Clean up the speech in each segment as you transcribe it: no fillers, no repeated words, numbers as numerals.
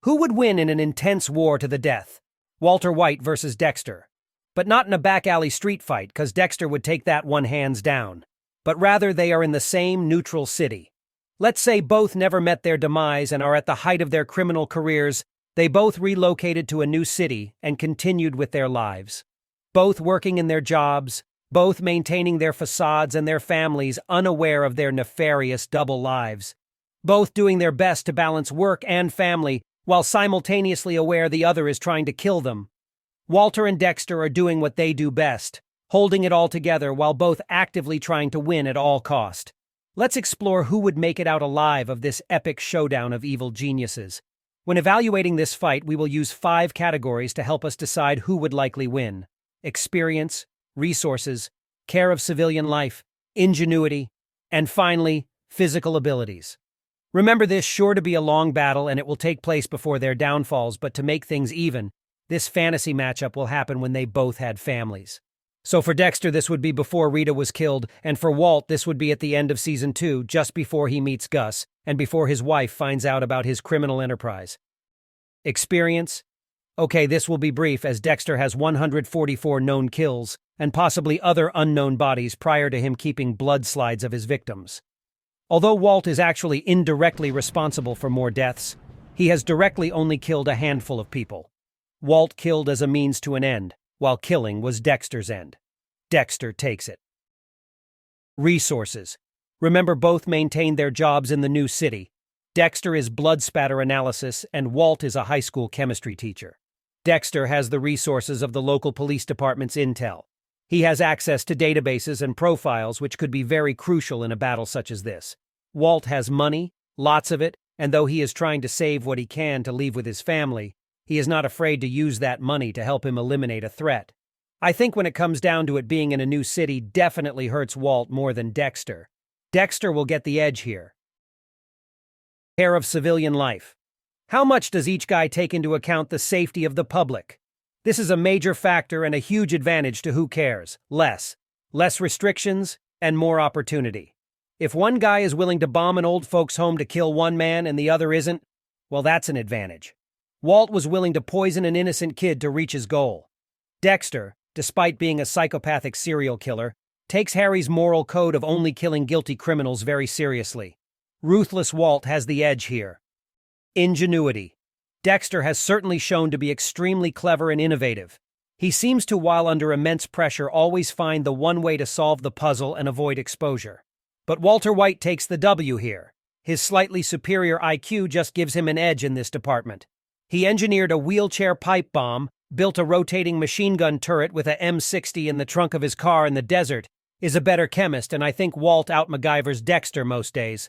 Who would win in an intense war to the death? Walter White versus Dexter. But not in a back-alley street fight, because Dexter would take that one hands down. But rather they are in the same neutral city. Let's say both never met their demise and are at the height of their criminal careers. They both relocated to a new city and continued with their lives. Both working in their jobs, both maintaining their facades and their families unaware of their nefarious double lives. Both doing their best to balance work and family while simultaneously aware the other is trying to kill them. Walter and Dexter are doing what they do best, holding it all together while both actively trying to win at all cost. Let's explore who would make it out alive of this epic showdown of evil geniuses. When evaluating this fight, we will use 5 categories to help us decide who would likely win: experience, resources, care of civilian life, ingenuity, and finally, physical abilities. Remember, this sure to be a long battle and it will take place before their downfalls, but to make things even, this fantasy matchup will happen when they both had families. So for Dexter, this would be before Rita was killed, and for Walt, this would be at the end of Season 2, just before he meets Gus, and before his wife finds out about his criminal enterprise. Experience? Okay, this will be brief, as Dexter has 144 known kills, and possibly other unknown bodies prior to him keeping blood slides of his victims. Although Walt is actually indirectly responsible for more deaths, he has directly only killed a handful of people. Walt killed as a means to an end, while killing was Dexter's end. Dexter takes it. Resources. Remember, both maintained their jobs in the new city. Dexter is blood spatter analysis, and Walt is a high school chemistry teacher. Dexter has the resources of the local police department's intel. He has access to databases and profiles which could be very crucial in a battle such as this. Walt has money, lots of it, and though he is trying to save what he can to leave with his family, he is not afraid to use that money to help him eliminate a threat. I think when it comes down to it, being in a new city definitely hurts Walt more than Dexter. Dexter will get the edge here. Care of civilian life. How much does each guy take into account the safety of the public? This is a major factor and a huge advantage to who cares. Less restrictions, and more opportunity. If one guy is willing to bomb an old folks' home to kill one man and the other isn't, well, that's an advantage. Walt was willing to poison an innocent kid to reach his goal. Dexter, despite being a psychopathic serial killer, takes Harry's moral code of only killing guilty criminals very seriously. Ruthless Walt has the edge here. Ingenuity. Dexter has certainly shown to be extremely clever and innovative. He seems to, while under immense pressure, always find the one way to solve the puzzle and avoid exposure. But Walter White takes the W here. His slightly superior IQ just gives him an edge in this department. He engineered a wheelchair pipe bomb, built a rotating machine gun turret with a M60 in the trunk of his car in the desert, is a better chemist, and I think Walt out-MacGyvers Dexter most days.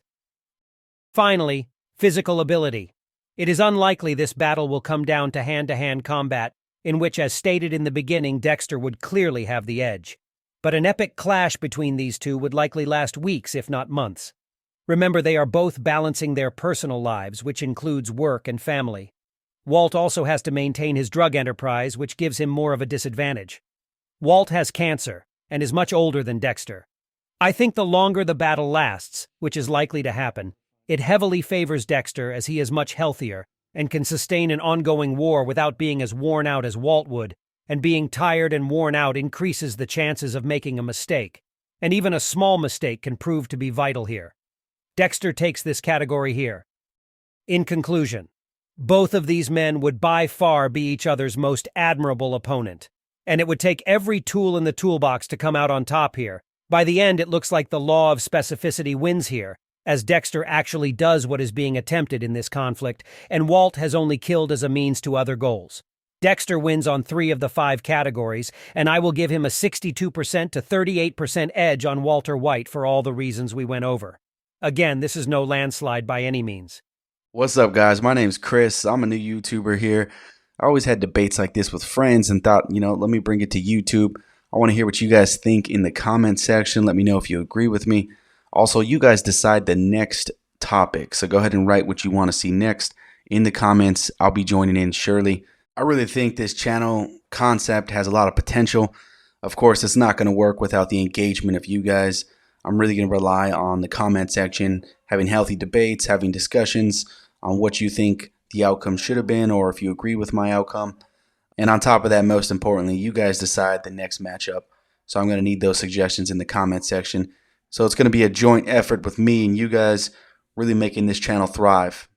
Finally, physical ability. It is unlikely this battle will come down to hand-to-hand combat, in which, as stated in the beginning, Dexter would clearly have the edge. But an epic clash between these two would likely last weeks, if not months. Remember, they are both balancing their personal lives, which includes work and family. Walt also has to maintain his drug enterprise, which gives him more of a disadvantage. Walt has cancer, and is much older than Dexter. I think the longer the battle lasts, which is likely to happen, it heavily favors Dexter, as he is much healthier and can sustain an ongoing war without being as worn out as Walt would, and being tired and worn out increases the chances of making a mistake, and even a small mistake can prove to be vital here. Dexter takes this category here. In conclusion, both of these men would by far be each other's most admirable opponent, and it would take every tool in the toolbox to come out on top here. By the end, it looks like the law of specificity wins here, as Dexter actually does what is being attempted in this conflict, and Walt has only killed as a means to other goals. Dexter wins on 3 of the 5 categories, and I will give him a 62% to 38% edge on Walter White for all the reasons we went over. Again, this is no landslide by any means. What's up, guys? My name's Chris. I'm a new YouTuber here. I always had debates like this with friends and thought, let me bring it to YouTube. I want to hear what you guys think in the comment section. Let me know if you agree with me. Also, you guys decide the next topic. So go ahead and write what you want to see next in the comments. I'll be joining in surely. I really think this channel concept has a lot of potential. Of course, it's not going to work without the engagement of you guys. I'm really going to rely on the comment section, having healthy debates, having discussions on what you think the outcome should have been or if you agree with my outcome. And on top of that, most importantly, you guys decide the next matchup. So I'm going to need those suggestions in the comment section. So it's going to be a joint effort with me and you guys really making this channel thrive.